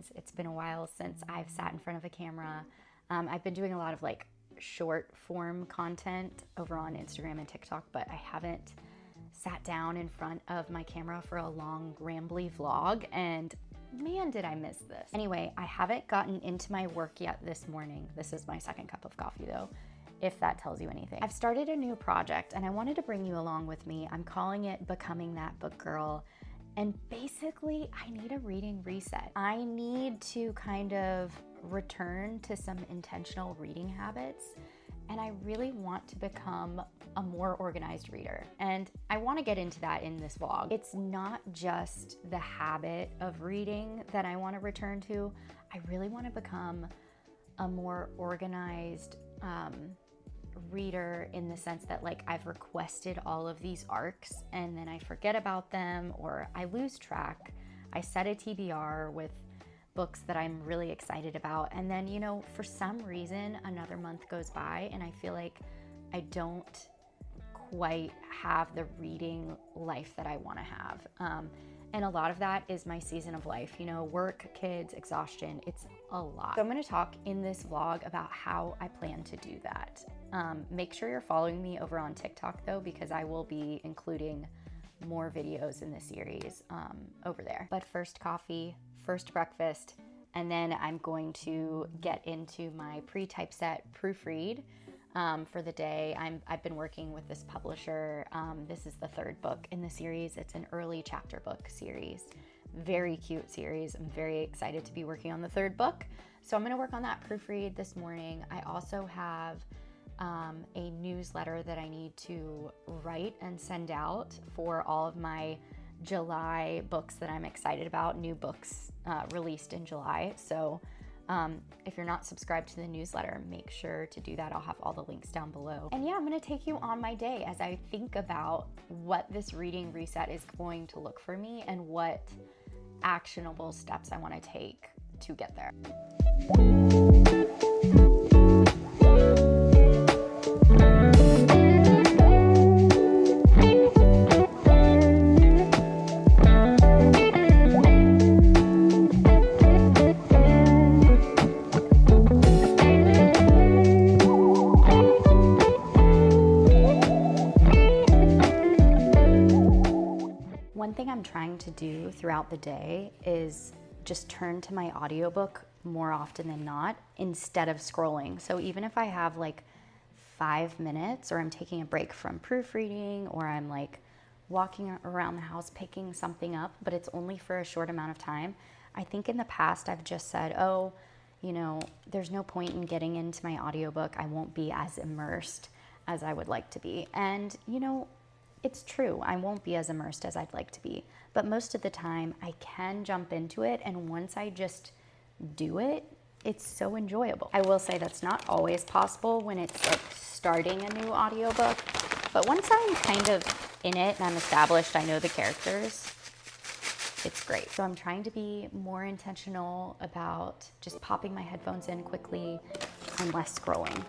friends. It's been a while since I've sat in front of a camera. I've been doing a lot of like short form content over on Instagram and TikTok, but I haven't sat down in front of my camera for a long rambly vlog, and man, did I miss this. Anyway, I haven't gotten into my work yet this morning. This is my second cup of coffee though, if that tells you anything. I've started a new project and I wanted to bring you along with me. I'm calling it Becoming That Book Girl. And basically, I need a reading reset. I need to kind of return to some intentional reading habits, and I really want to become a more organized reader. And I want to get into that in this vlog. It's not just the habit of reading that I want to return to. I really want to become a more organized reader, in the sense that like I've requested all of these arcs and then I forget about them or I lose track. I set a TBR with books that I'm really excited about, and then, you know, for some reason another month goes by and I feel like I don't quite have the reading life that I want to have. And a lot of that is my season of life, you know, work, kids, exhaustion. It's a lot. So I'm going to talk in this vlog about how I plan to do that. Make sure you're following me over on TikTok though, because I will be including more videos in the series over there. But first coffee, first breakfast, and then I'm going to get into my pretypeset proofread for the day. I've been working with this publisher. This is the third book in the series. It's an early chapter book series. Very cute series. I'm very excited to be working on the third book. So I'm going to work on that proofread this morning. I also have a newsletter that I need to write and send out for all of my July books that I'm excited about, new books released in July. So if you're not subscribed to the newsletter, make sure to do that. I'll have all the links down below. And yeah, I'm going to take you on my day as I think about what this reading reset is going to look for me and what actionable steps I want to take to get there. One thing I'm trying to do throughout the day is just turn to my audiobook more often than not instead of scrolling. So even if I have like 5 minutes, or I'm taking a break from proofreading, or I'm like walking around the house picking something up, but it's only for a short amount of time. I think in the past I've just said, oh, you know, there's no point in getting into my audiobook. I won't be as immersed as I would like to be. And you know, it's true, I won't be as immersed as I'd like to be, but most of the time I can jump into it, and once I just do it, it's so enjoyable. I will say that's not always possible when it's like starting a new audiobook, but once I'm kind of in it and I'm established, I know the characters, it's great. So I'm trying to be more intentional about just popping my headphones in quickly and less scrolling.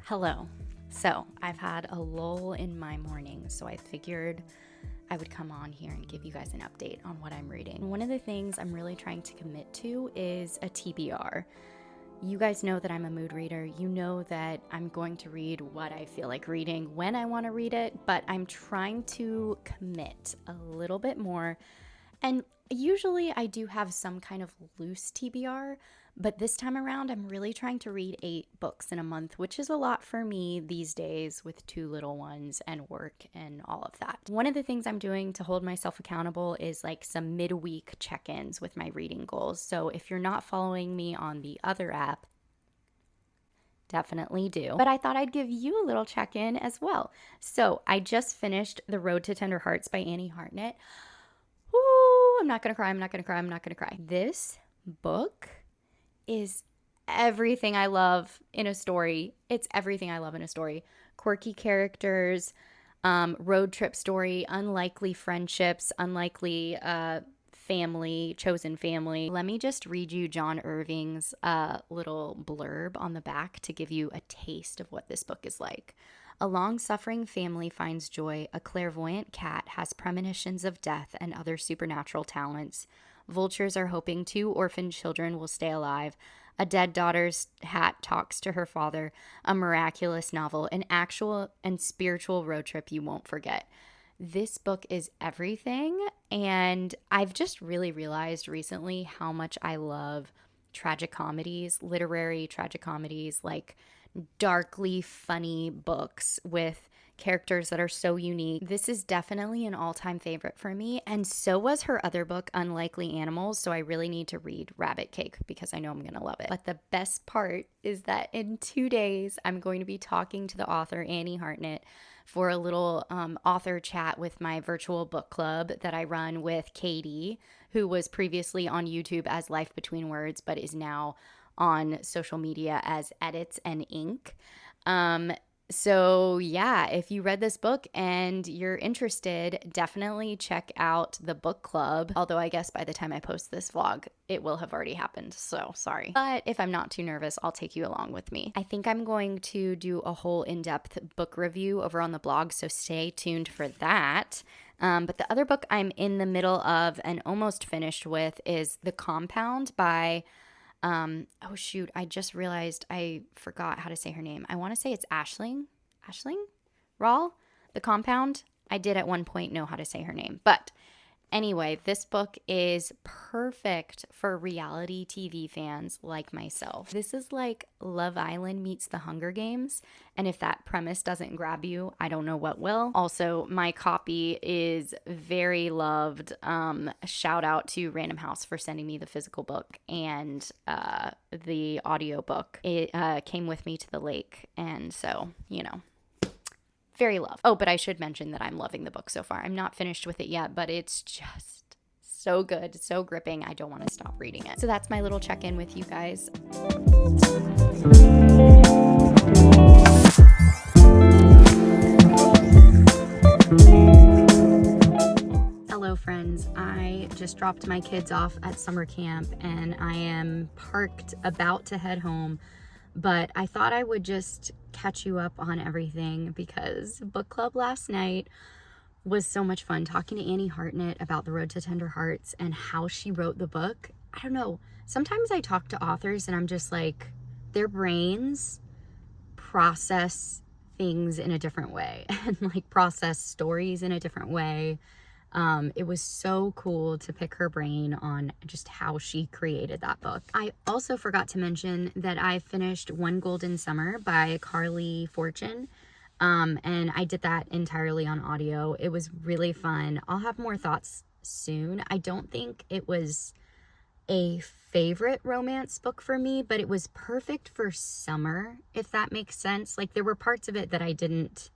Hello. So I've had a lull in my morning, so I figured I would come on here and give you guys an update on what I'm reading. One of the things I'm really trying to commit to is a TBR. You guys know that I'm a mood reader. You know that I'm going to read what I feel like reading when I want to read it, but I'm trying to commit a little bit more And usually I do have some kind of loose TBR, but this time around I'm really trying to read 8 books in a month, which is a lot for me these days with 2 little ones and work and all of that. One of the things I'm doing to hold myself accountable is like some midweek check-ins with my reading goals. So if you're not following me on the other app, definitely do. But I thought I'd give you a little check-in as well. So I just finished The Road to Tender Hearts by Annie Hartnett. Ooh, I'm not gonna cry. This book is everything I love in a story. It's everything I love in a story. Quirky characters, road trip story, unlikely friendships, unlikely family, chosen family. Let me just read you John Irving's little blurb on the back to give you a taste of what this book is like. A long-suffering family finds joy. A clairvoyant cat has premonitions of death and other supernatural talents. Vultures are hoping 2 orphaned children will stay alive. A dead daughter's hat talks to her father. A miraculous novel, an actual and spiritual road trip you won't forget. This book is everything, and I've just really realized recently how much I love tragic comedies, literary tragic comedies, like darkly funny books with characters that are so unique. This is definitely an all-time favorite for me, and so was her other book, Unlikely Animals, so I really need to read Rabbit Cake because I know I'm gonna love it. But the best part is that in 2 days, I'm going to be talking to the author, Annie Hartnett, for a little author chat with my virtual book club that I run with Katie, who was previously on YouTube as Life Between Words, but is now on social media as Edits and Ink. So yeah, if you read this book and you're interested, definitely check out the book club. Although I guess by the time I post this vlog, it will have already happened. So sorry. But if I'm not too nervous, I'll take you along with me. I think I'm going to do a whole in-depth book review over on the blog, so stay tuned for that. But the other book I'm in the middle of and almost finished with is The Compound by oh shoot, I just realized I forgot how to say her name. I want to say it's Aisling Rawl, The Compound. I did at one point know how to say her name. But anyway, this book is perfect for reality TV fans like myself. This is like Love Island meets The Hunger Games. And if that premise doesn't grab you, I don't know what will. Also, my copy is very loved. Shout out to Random House for sending me the physical book and the audiobook. It came with me to the lake. And so, you know, very loved. Oh, but I should mention that I'm loving the book so far. I'm not finished with it yet, but it's just so good, so gripping. I don't want to stop reading it. So that's my little check-in with you guys. Hello friends, I just dropped my kids off at summer camp and I am parked about to head home, but I thought I would just catch you up on everything because book club last night was so much fun, talking to Annie Hartnett about The Road to Tender Hearts and how she wrote the book. I don't know, sometimes I talk to authors and I'm just like, their brains process things in a different way and like process stories in a different way. It was so cool to pick her brain on just how she created that book. I also forgot to mention that I finished One Golden Summer by Carly Fortune. And I did that entirely on audio. It was really fun. I'll have more thoughts soon. I don't think it was a favorite romance book for me, but it was perfect for summer, if that makes sense. Like there were parts of it that I didn't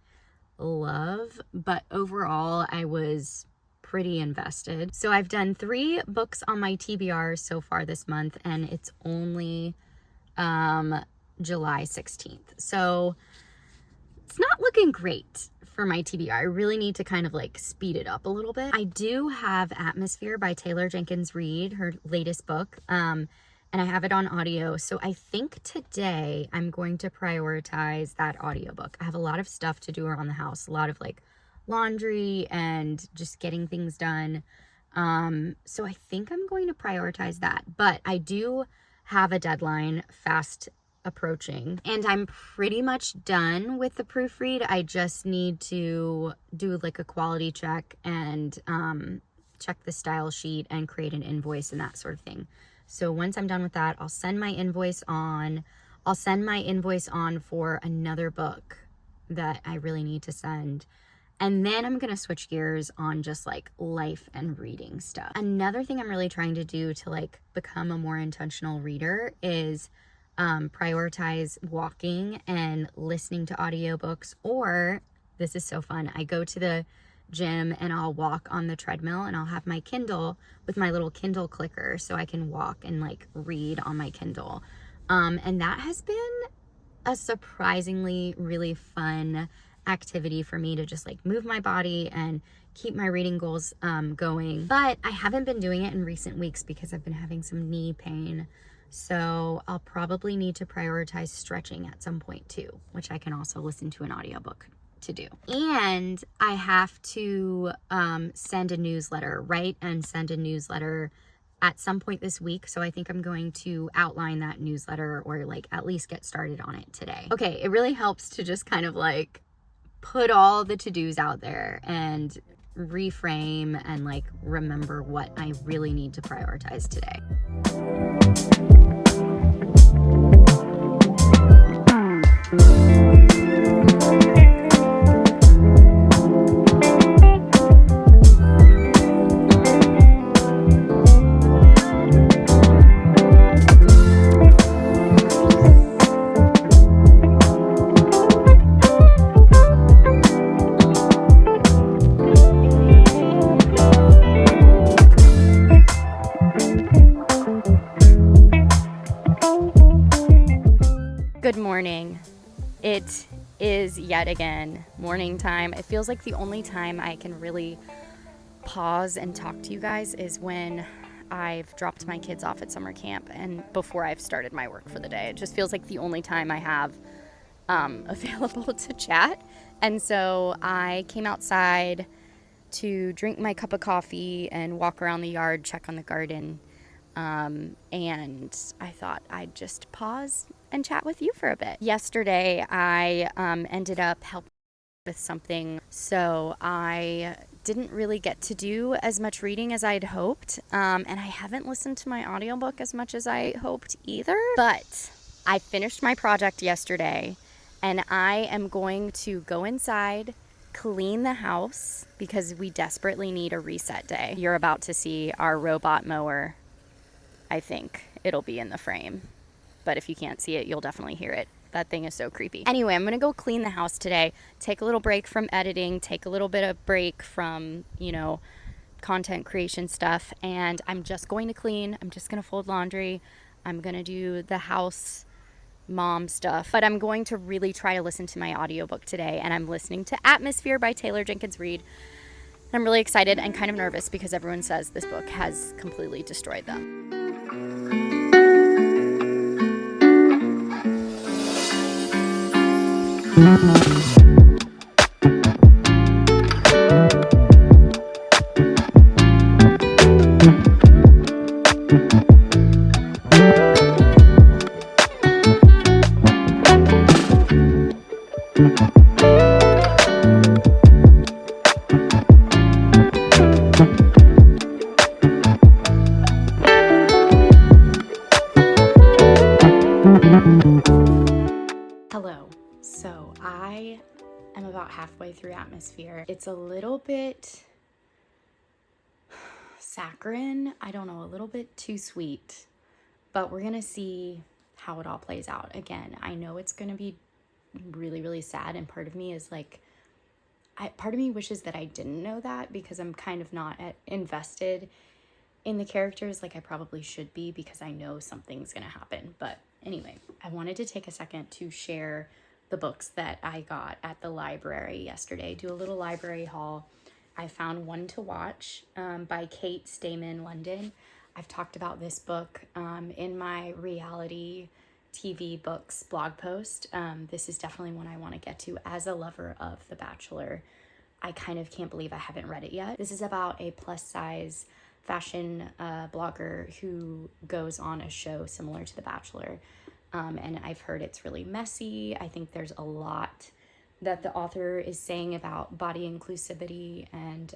love, but overall I was pretty invested. So I've done 3 books on my TBR so far this month, and it's only July 16th. So it's not looking great for my TBR. I really need to kind of like speed it up a little bit. I do have Atmosphere by Taylor Jenkins Reid, her latest book, and I have it on audio. So I think today I'm going to prioritize that audiobook. I have a lot of stuff to do around the house, a lot of like laundry and just getting things done. So I think I'm going to prioritize that, but I do have a deadline fast approaching and I'm pretty much done with the proofread. I just need to do like a quality check and check the style sheet and create an invoice and that sort of thing. So once I'm done with that, I'll send my invoice on. I'll send my invoice on for another book that I really need to send. And then I'm going to switch gears on just like life and reading stuff. Another thing I'm really trying to do to like become a more intentional reader is prioritize walking and listening to audiobooks. Or, this is so fun, I go to the gym and I'll walk on the treadmill and I'll have my Kindle with my little Kindle clicker so I can walk and like read on my Kindle. And that has been a surprisingly really fun activity for me to just like move my body and keep my reading goals going. But I haven't been doing it in recent weeks because I've been having some knee pain. So I'll probably need to prioritize stretching at some point too, which I can also listen to an audiobook to do. And I have to send a newsletter, write and send a newsletter at some point this week. So I think I'm going to outline that newsletter or like at least get started on it today. Okay, it really helps to just kind of like put all the to-dos out there and reframe and like remember what I really need to prioritize today. Good morning. It is yet again morning time. It feels like the only time I can really pause and talk to you guys is when I've dropped my kids off at summer camp and before I've started my work for the day. It just feels like the only time I have available to chat. And so I came outside to drink my cup of coffee and walk around the yard, check on the garden. And I thought I'd just pause and chat with you for a bit. Yesterday, I ended up helping with something, so I didn't really get to do as much reading as I'd hoped, and I haven't listened to my audiobook as much as I hoped either, but I finished my project yesterday, and I am going to go inside, clean the house, because we desperately need a reset day. You're about to see our robot mower. I think it'll be in the frame, but if you can't see it, you'll definitely hear it. That thing is so creepy. Anyway, I'm gonna go clean the house today, take a little break from editing, take a little bit of break from, content creation stuff, and I'm just going to clean. I'm just gonna fold laundry. I'm gonna do the house mom stuff, but I'm going to really try to listen to my audiobook today, and I'm listening to Atmosphere by Taylor Jenkins Reid. I'm really excited and kind of nervous because everyone says this book has completely destroyed them. Hello. So I am about halfway through Atmosphere. It's a little bit saccharine. I don't know, a little bit too sweet, but we're going to see how it all plays out. Again, I know it's going to be really, really sad. And part of me is like, part of me wishes that I didn't know that because I'm kind of not invested in the characters like I probably should be because I know something's going to happen. But anyway, I wanted to take a second to share the books that I got at the library yesterday, do a little library haul. I found One to Watch by Kate Stayman London. I've talked about this book in my reality TV books blog post. This is definitely one I want to get to as a lover of The Bachelor. I kind of can't believe I haven't read it yet. This is about a plus size fashion blogger who goes on a show similar to The Bachelor. And I've heard it's really messy. I think there's a lot that the author is saying about body inclusivity, and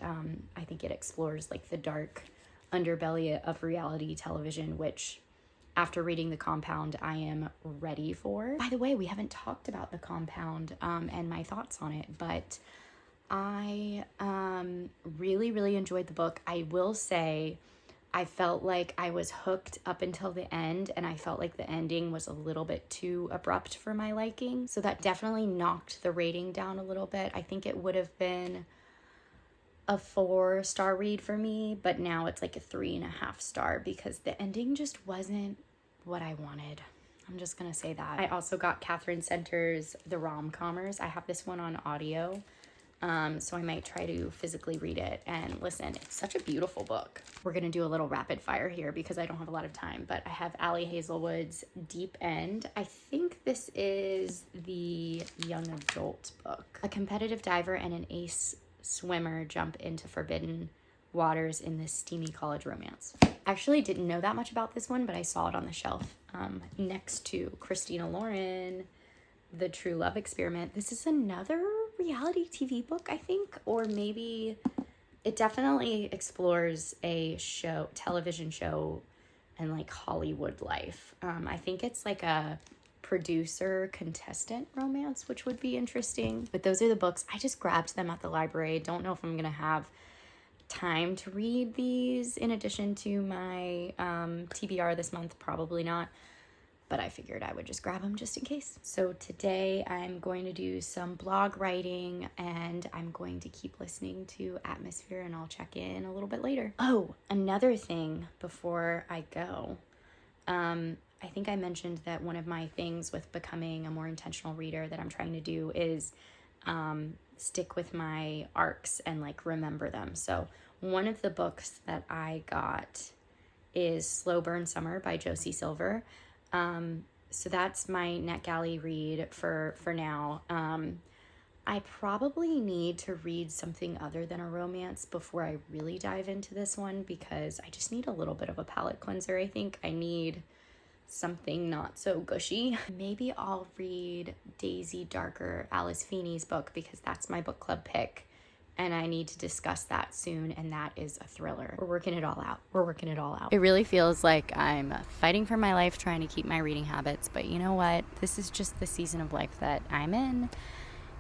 I think it explores like the dark underbelly of reality television, which after reading The Compound, I am ready for. By the way, we haven't talked about The Compound and my thoughts on it, but I really, really enjoyed the book. I will say I felt like I was hooked up until the end, and I felt like the ending was a little bit too abrupt for my liking. So that definitely knocked the rating down a little bit. I think it would have been a 4-star read for me, but now it's like a 3.5 star because the ending just wasn't what I wanted. I'm just gonna say that. I also got Catherine Center's The Rom-Commers. I have this one on audio, so I might try to physically read it. And listen, it's such a beautiful book. We're gonna do a little rapid fire here because I don't have a lot of time, but I have Allie Hazelwood's Deep End. I think this is the young adult book. A competitive diver and an ace swimmer jump into forbidden waters in this steamy college romance. I actually didn't know that much about this one, but I saw it on the shelf next to Christina Lauren, The True Love Experiment. This is another reality TV book, I think, or maybe it definitely explores a television show and like Hollywood life. I think it's like a producer contestant romance, which would be interesting. But those are the books. I just grabbed them at the library. Don't know if I'm gonna have time to read these in addition to my TBR this month. Probably not, but I figured I would just grab them just in case. So today I'm going to do some blog writing, and I'm going to keep listening to Atmosphere, and I'll check in a little bit later. Oh, another thing before I go, I think I mentioned that one of my things with becoming a more intentional reader that I'm trying to do is stick with my arcs and like remember them. So one of the books that I got is Slow Burn Summer by Josie Silver. So that's my NetGalley read for now. I probably need to read something other than a romance before I really dive into this one, because I just need a little bit of a palate cleanser. I think I need something not so gushy. Maybe I'll read Daisy Darker, Alice Feeney's book, because that's my book club pick, and I need to discuss that soon, and that is a thriller. We're working it all out. It really feels like I'm fighting for my life trying to keep my reading habits, but you know what? This is just the season of life that I'm in.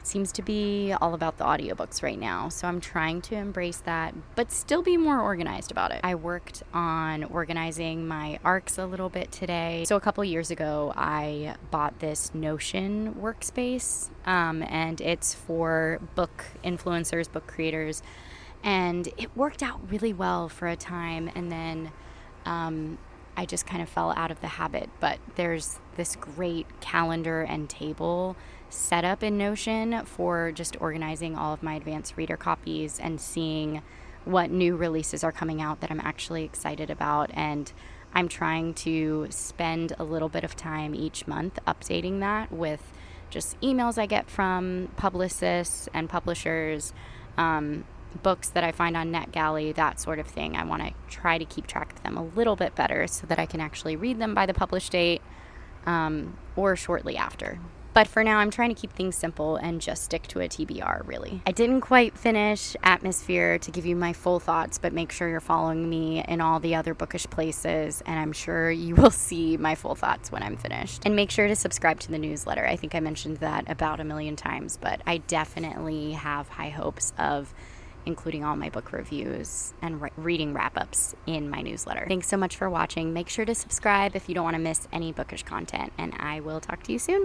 Seems to be all about the audiobooks right now, so I'm trying to embrace that, but still be more organized about it. I worked on organizing my arcs a little bit today. So a couple years ago, I bought this Notion workspace, and it's for book influencers, book creators, and it worked out really well for a time, and then I just kind of fell out of the habit. But there's this great calendar and table set up in Notion for just organizing all of my advanced reader copies and seeing what new releases are coming out that I'm actually excited about. And I'm trying to spend a little bit of time each month updating that with just emails I get from publicists and publishers, books that I find on NetGalley, that sort of thing. I want to try to keep track of them a little bit better so that I can actually read them by the publish date or shortly after. But for now, I'm trying to keep things simple and just stick to a TBR, really. I didn't quite finish Atmosphere to give you my full thoughts, but make sure you're following me in all the other bookish places, and I'm sure you will see my full thoughts when I'm finished. And make sure to subscribe to the newsletter. I think I mentioned that about 1,000,000 times, but I definitely have high hopes of including all my book reviews and reading wrap-ups in my newsletter. Thanks so much for watching. Make sure to subscribe if you don't want to miss any bookish content, and I will talk to you soon.